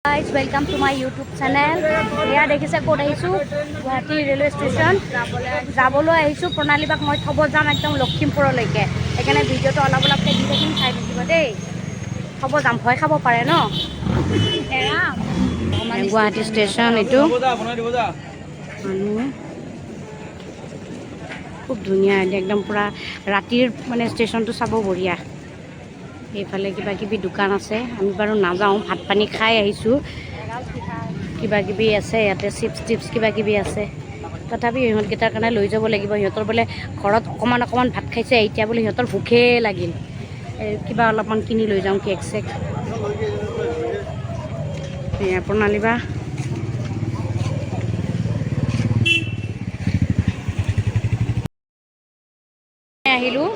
Guys, welcome to my YouTube channel. Here দেখিছে ক'ত আহিছোঁ গুৱাহাটী ৰেলৱে ষ্টেচন যাবলৈ আহিছোঁ প্ৰণালীবাক মই থ'ব যাম একদম লখিমপুৰলৈকে সেইকাৰণে ভিডিঅ'টো অলপ অলপকৈ দি থাকিম চাই থাকিব দেই থ'ব যাম ভয় খাব পাৰে ন গুৱাহাটী ষ্টেচন এইটো খুব ধুনীয়া একদম পূৰা ৰাতিৰ মানে ষ্টেচনটো চাব বঢ়িয়া এইফালে কিবা কিবি দোকান আছে আমি বাৰু নাযাওঁ ভাত পানী খাই আহিছোঁ কিবা কিবি আছে ইয়াতে চিপছ টিপছ কিবা কিবি আছে তথাপি ইহঁতকেইটাৰ কাৰণে লৈ যাব লাগিব সিহঁতৰ বোলে ঘৰত অকণমান ভাত খাইছে এতিয়া বোলে সিহঁতৰ ভোকে লাগিল কিবা অলপমান কিনি লৈ যাওঁ কেক চেক এয়া প্ৰণালীবা আহিলোঁ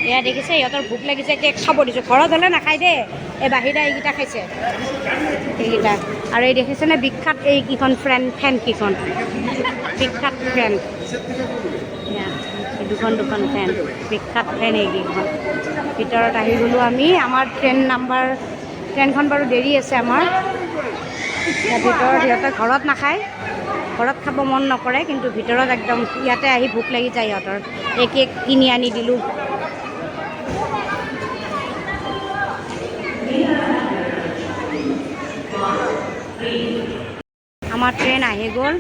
এয়া দেখিছে সিহঁতৰ ভোক লাগিছে কেক খাব দিছোঁ ঘৰত হ'লে নাখায় দেই এই বাহিৰা এইকেইটা খাইছে এইকেইটা আৰু এই দেখিছেনে বিখ্যাত এইকেইখন ফেন কেইখন বিখ্যাত ফেন দুখন ফেন বিখ্যাত ফেন এইকেইখন ভিতৰত আহি গ'লোঁ আমি আমাৰ ট্ৰেইনখন বাৰু দেৰি আছে আমাৰ ভিতৰত সিহঁতে ঘৰত নাখায় ঘৰত খাব মন নকৰে কিন্তু ভিতৰত একদম ইয়াতে আহি ভোক লাগি যায় সিহঁতৰ এই কেক কিনি আনি দিলোঁ আমাৰ ট্ৰেইন আহি গ'ল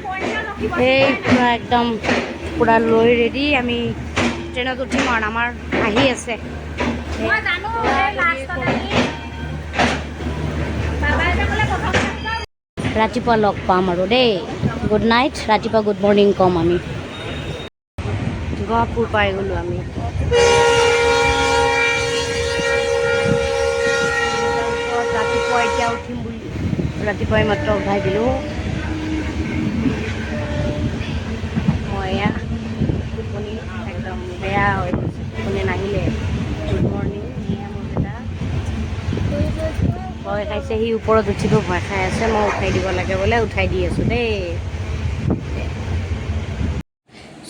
এই একদম পূৰা লৈ ৰেডি আমি ট্ৰেইনত উঠিম আৰু আমাৰ আহি আছে ৰাতিপুৱা লগ পাম আৰু দেই গুড নাইট ৰাতিপুৱা গুড মৰ্ণিং ক'ম আমি গহপুৰ পাই গ'লোঁ আমি ৰাতিপুৱা এতিয়া উঠিম বুলি ৰাতিপুৱাই মাত্ৰ উঠাই দিলোঁ মই এয়া টোপনি একদম বেয়া হৈ গৈছে টোপনি নাহিলে গুড মৰ্ণিং ভয় খাইছে সি ওপৰত উঠিব ভয় খাই আছে মই উঠাই দিব লাগে বোলে উঠাই দি আছোঁ দেই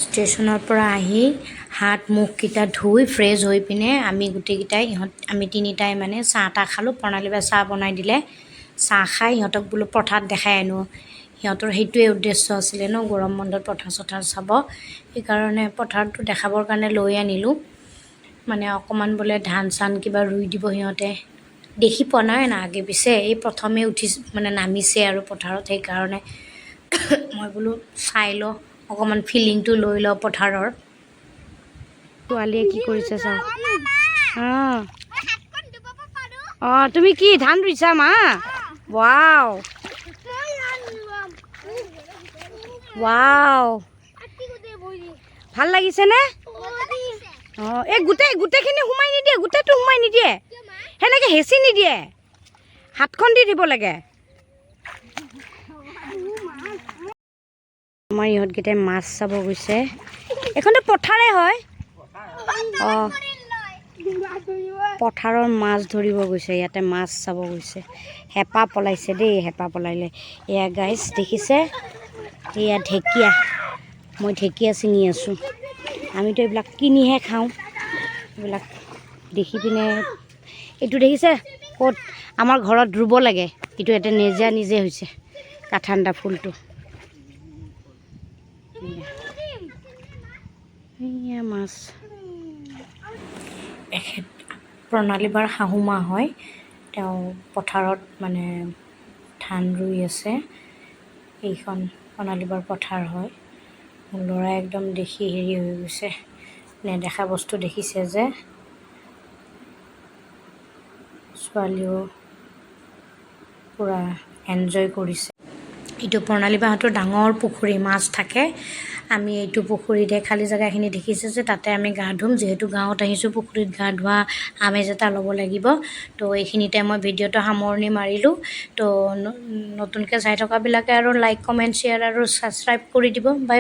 ষ্টেচনৰ পৰা আহি হাত মুখকেইটা ধুই ফ্ৰেছ হৈ পিনে আমি গোটেইকেইটাই আমি তিনিটাই মানে চাহ তাহ খালোঁ প্ৰণালীবাই চাহ বনাই দিলে চাহ খাই সিহঁতক বোলো পথাৰত দেখাই আনো সিহঁতৰ সেইটোৱে উদ্দেশ্য আছিলে ন গৰম বন্ধত পথাৰ চথাৰ চাব সেইকাৰণে পথাৰটো দেখাবৰ কাৰণে লৈ আনিলোঁ মানে অকণমান বোলে ধান চান কিবা ৰুই দিব সিহঁতে দেখি পোৱা নাই না আগে পিছে এই প্ৰথমে মানে নামিছে আৰু পথাৰত সেইকাৰণে মই বোলো চাই লওঁ অকণমান ফিলিংটো লৈ লওঁ পথাৰৰ ছোৱালীয়ে কি কৰিছে চাওঁ অঁ তুমি কি ধান ৰুইছা মা ৱাও ৱাও ভাল লাগিছেনে অঁ এই গোটেইখিনি সোমাই নিদিয়ে গোটেইটো সোমাই নিদিয়ে সেনেকৈ হেঁচি নিদিয়ে হাতখন দি দিব লাগে আমাৰ ইহঁতকেইটাই মাছ চাব গৈছে এইখনতো পথাৰে হয় অঁ পথাৰৰ মাছ ধৰিব গৈছে ইয়াতে মাছ চাব গৈছে হেপা পলাইছে দেই হেপা পলাইলে এয়া গাইজ দেখিছে এয়া ঢেকীয়া মই ঢেকীয়া ছিঙি আছোঁ আমিতো এইবিলাক কিনিহে খাওঁ এইবিলাক দেখি পিনে এইটো দেখিছে ক'ত আমাৰ ঘৰত ৰুব লাগে এইটো ইয়াতে নিজে হৈছে কাঠাণ্ডা ফুলটো এয়া মাছ এখেত প্ৰণালীবাৰ শাহুমা হয় তেওঁ পথাৰত মানে ধান ৰুই আছে এইখন প্ৰণালীবাৰ পথাৰ হয় ল'ৰাই একদম দেখি হেৰি হৈ গৈছে নেদেখা বস্তু দেখিছে যে ছোৱালীও পূৰা এনজয় কৰিছে এইটো প্ৰণালীবাহঁতৰ ডাঙৰ পুখুৰী মাছ থাকে আমি এইটো পুখুৰীতে খালী জেগাখিনি দেখিছোঁ যে তাতে আমি গা ধুম যিহেতু গাঁৱত আহিছোঁ পুখুৰীত গা ধোৱা আমেজ এটা ল'ব লাগিব তো এইখিনিতে মই ভিডিঅ'টো সামৰণি মাৰিলোঁ তো নতুনকৈ চাই থকাবিলাকে আৰু লাইক কমেণ্ট শ্বেয়াৰ আৰু ছাবস্ক্ৰাইব কৰি দিব বাই